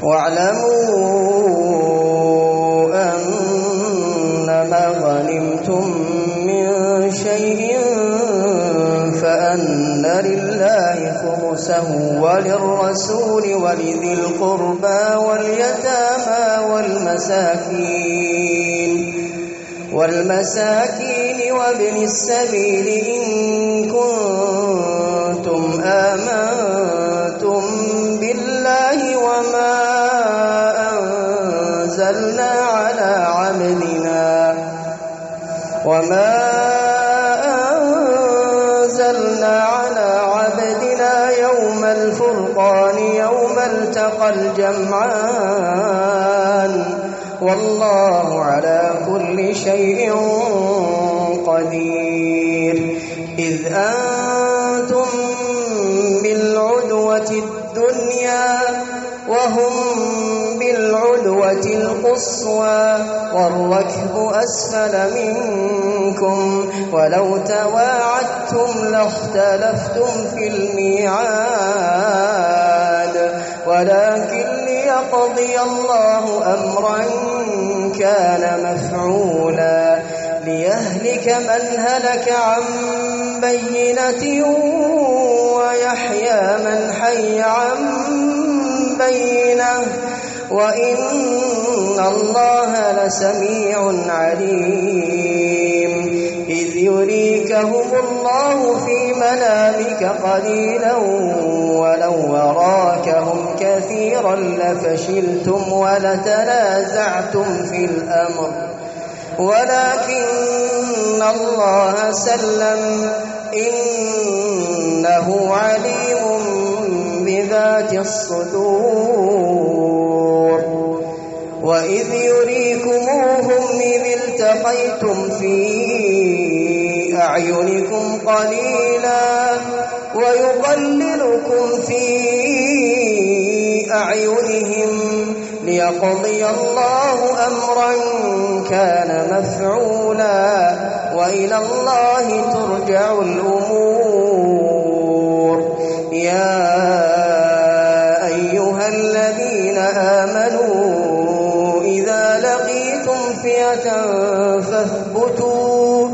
واعلموا أنما غنمتم من شيء فأن لله خمسه وللرسول ولذي القربى واليتامى والمساكين وابن السبيل إن كنتم آمنتم بالله وما أنزلنا على عبدنا يوم الفرقان يوم التقى الجمعان والله على كل شيء قدير إذ أنتم بالعدوة الدنيا وهم بالعدوة القصوى والركب أسفل منكم ولو تواعدتم لاختلفتم في الميعاد ولكن ليقضي الله أمرا كان مفعولا ليهلك من هلك عن بينة ويحيى من حي عن بينة وإن الله لسميع عليم إذ يريكهم الله في منامك قليلا ولو وراكهم كثيرا لفشلتم ولتنازعتم في الأمر ولكن الله سلم إنه عليم بذات الصدور وإذ يريكموهم إذ التقيتم في أعينكم قليلا ويقللكم في أعينهم ليقضي الله أمرا كان مفعولا وإلى الله ترجع الأمور يا أيها الذين آمنوا إذا لقيتم فئة فاثبتوا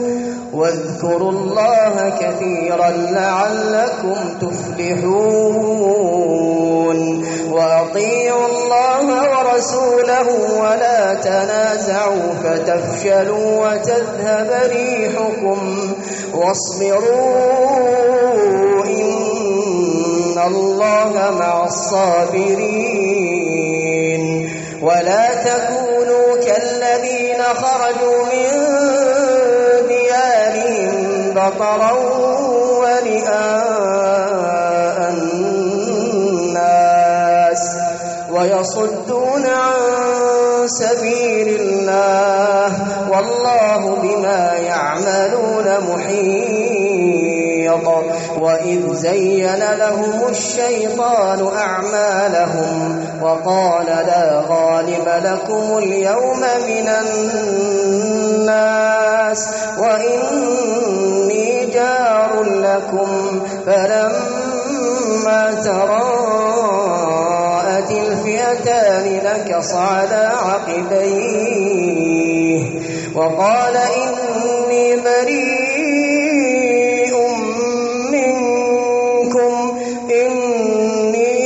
واذكروا الله كثيرا لعلكم تفلحون وأطيعوا الله ورسوله ولا تنازعوا فتفشلوا وتذهب ريحكم واصبروا إن الله مع الصابرين ولا تكونوا كالذين خرجوا من ديارهم بطرا ورئاء الناس ويصدون عن سبيل الله والله بما يعملون محيط وإذ زين لهم الشيطان أعمالهم وقال لا غالب لكم اليوم من الناس وإني جار لكم فلما تراءت الفئتان نكص على عقبيه وقال إني بريء منكم إني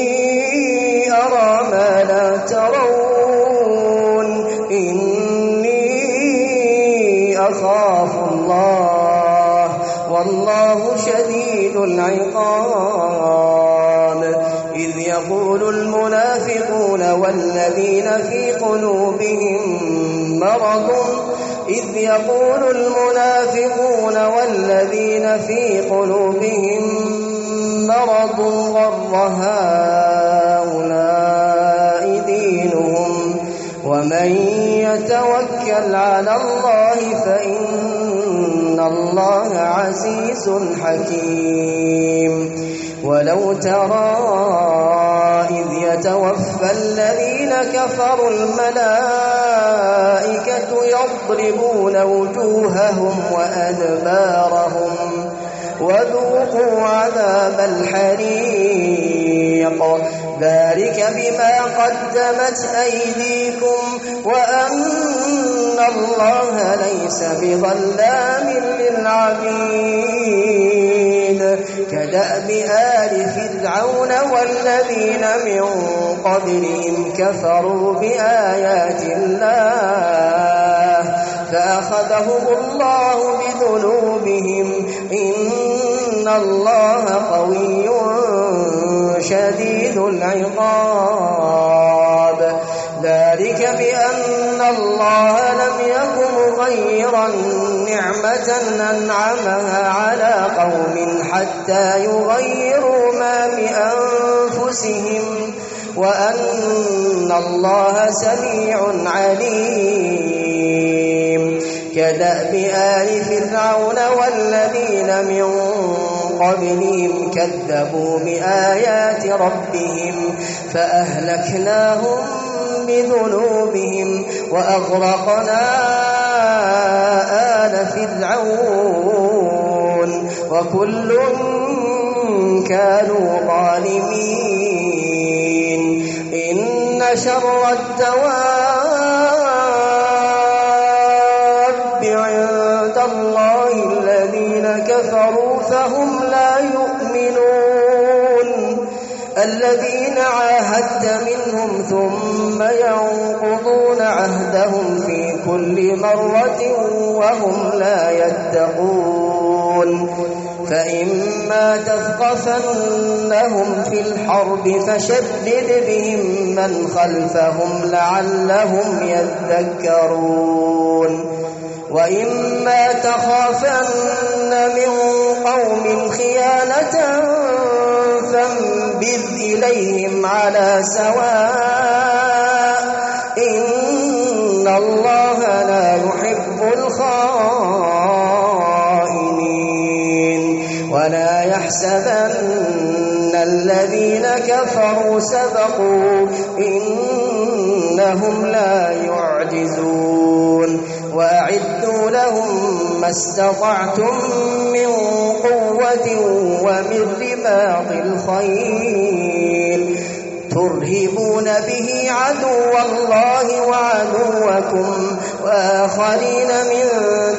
أرى ما لا ترون إني أخاف الله والله شديد العقاب إذ يقول المنافقون والذين في قلوبهم مرض غر هؤلاء دينهم ومن يتوكل على الله فإن الله عزيز حكيم ولو ترى إذ يتوفى الذين كفروا الملائكة يضربون وجوههم وأدبارهم وذوقوا عذاب الحريق ذلك بما قدمت أيديكم وأن الله ليس بظلام للعبيد كدأب آل فرعون والذين من قبلهم كفروا بآيات الله فأخذهم الله بذنوبهم إن الله قوي شديد العقاب ذلك بأن الله لم يكن مغيرا نعمة أنعمها على قوم حتى يغيروا ما بأنفسهم وأن الله سميع عليم كدأب آل فرعون والذين من قبلهم كذبوا بآيات ربهم فأهلكناهم بذنوبهم وأغرقنا آل فرعون وكل كانوا ظالمين إن شر الدواب عند الله الذين كفروا فهم لا يؤمنون الذين عاهدت منهم ثم ينقضون عهدهم في كل مرة وهم لا يتقون فإما تثقفنهم في الحرب فشدد بهم من خلفهم لعلهم يذكرون وإما تخافن من قوم خيانة فانبذ إليهم على سواء إن الله لا يحب الخائنين ولا يحسبن الذين كفروا سبقوا إنهم لا يعجزون وأعدوا لهم ما استطعتم من قوة ومن رباط الخيل ترهبون به عدو الله وعدوكم وآخرين من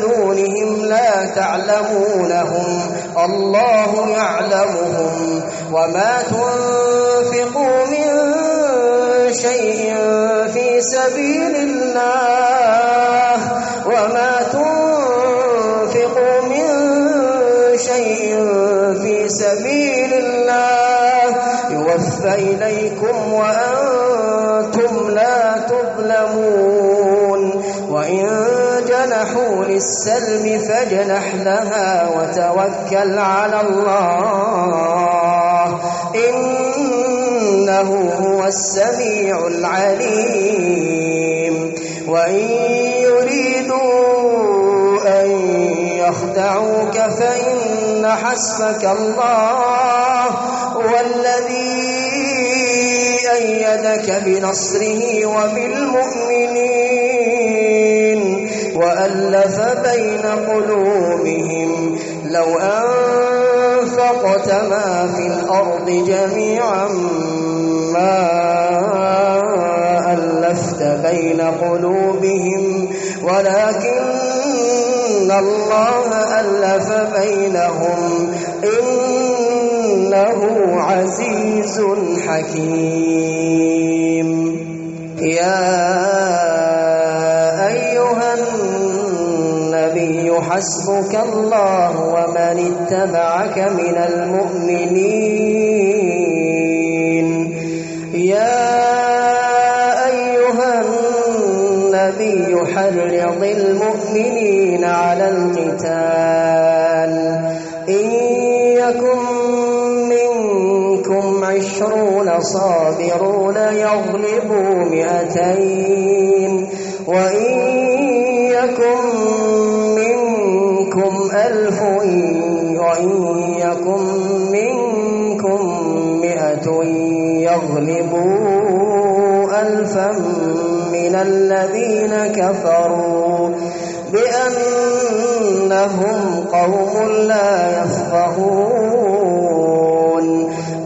دونهم لا تعلمونهم الله يعلمهم وما تنفقوا من شيء في سبيل الله يوفى إليكم وأنتم لا تظلمون وإن جنحوا للسلم فاجنح لها وتوكل على الله إنه هو السميع العليم وإن يريدوا أن يخدعوك فإن حسبك الله والذي أيدك بنصره وبالمؤمنين وألف بين قلوبهم لو أنفقت ما في الأرض جميعا ما ألفت بين قلوبهم ولكن الله ألف بينهم إنه عزيز حكيم يا أيها النبي حسبك الله ومن اتبعك من المؤمنين يا أيها النبي حرض المؤمنين على القتال إن يكن منكم 20 صابرون يغلبوا 200 وإن يكن منكم 1000 وإن يكن منكم 100 يغلبوا 1000 من الذين كفروا بأنهم قوم لا يفقهون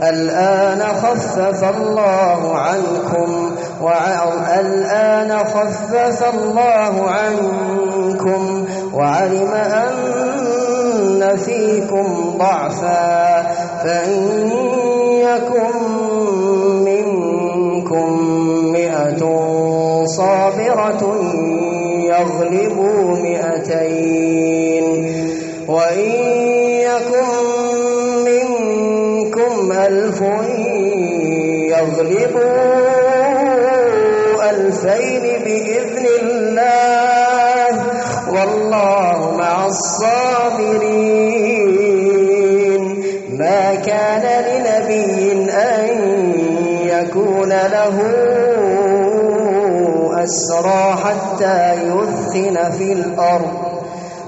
الآن خفف الله عنكم وعلم أن فيكم ضعفا فإن يكن منكم 100 صابرة يغلبوا 200 وإن يكن منكم 1000 يغلبوا 2000 بإذن الله والله مع الصابرين ما كان لنبي أن يكون له أسرى حتى يثخن في الأرض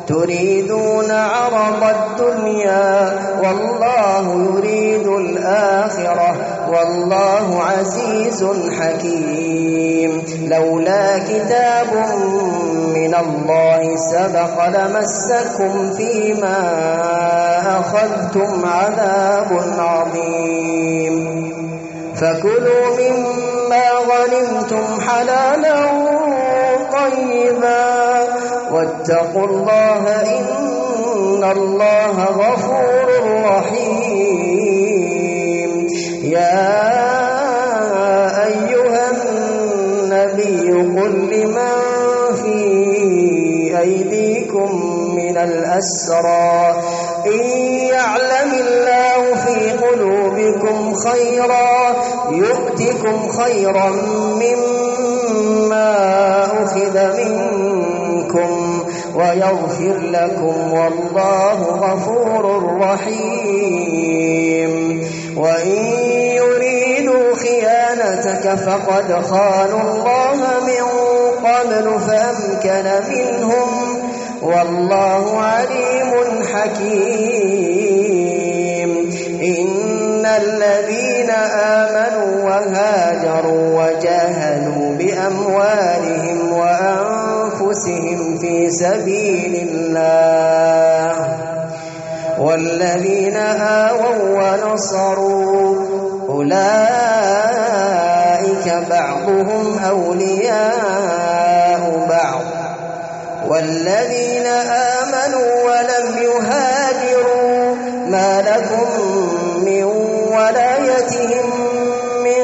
تريدون عرض الدنيا والله يريد الآخرة والله عزيز حكيم لولا كتاب من الله سبق لمسكم فيما أخذتم عذاب عظيم فكلوا مما غنمتم حلالا طيبا واتقوا الله إن الله غفور رحيم يا أيها النبي قل لمن في أيديكم من الأسرى إن يعلم الله في قلوبكم خيرا يؤتكم خيرا مما أخذ منكم ويغفر لكم والله غفور رحيم وإن يريدوا خيانتك فقد خانوا الله من قبل فأمكن منهم والله عليم حكيم إن الذين آمنوا وهاجروا وجاهدوا بأموالهم وأنفسهم في سبيل الله والذين آووا ونصروا أولئك بعضهم أولياء بعض والذين آمنوا ولم يهاجروا ما لكم من ولايتهم من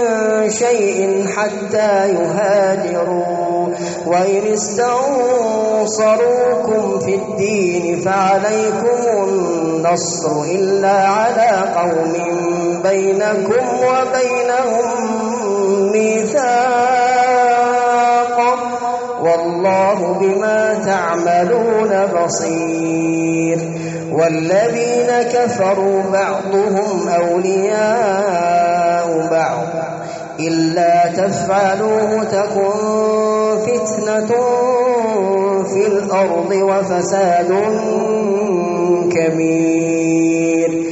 شيء حتى يهاجروا وإن استنصروكم في الدين فعليكم النصر إلا على قوم بينكم وبينهم ميثاق والله بما تعملون بصير والذين كفروا بعضهم أولياء بعض إلا تفعلوه تكن فتنة في الأرض وفساد كبير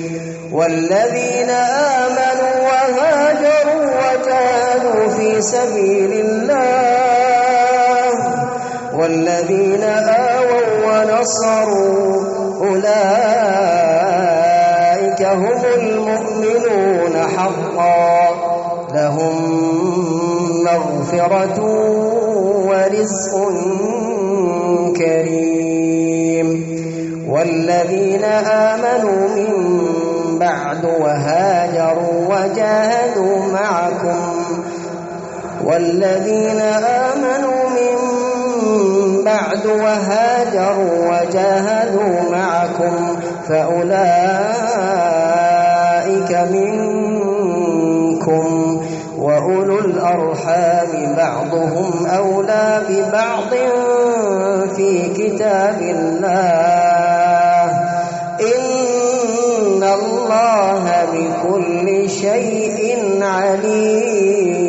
والذين آمنوا وهاجروا وجاهدوا في سبيل الله والذين آووا ونصروا أولئك هم المؤمنون حقا لهم مغفرة ورزق كريم والذين آمنوا من بعد وهاجروا وجاهدوا معكم فأولئك منكم وأولو الأرحام بعضهم أولى ببعض في كتاب الله إن الله بكل شيء عليم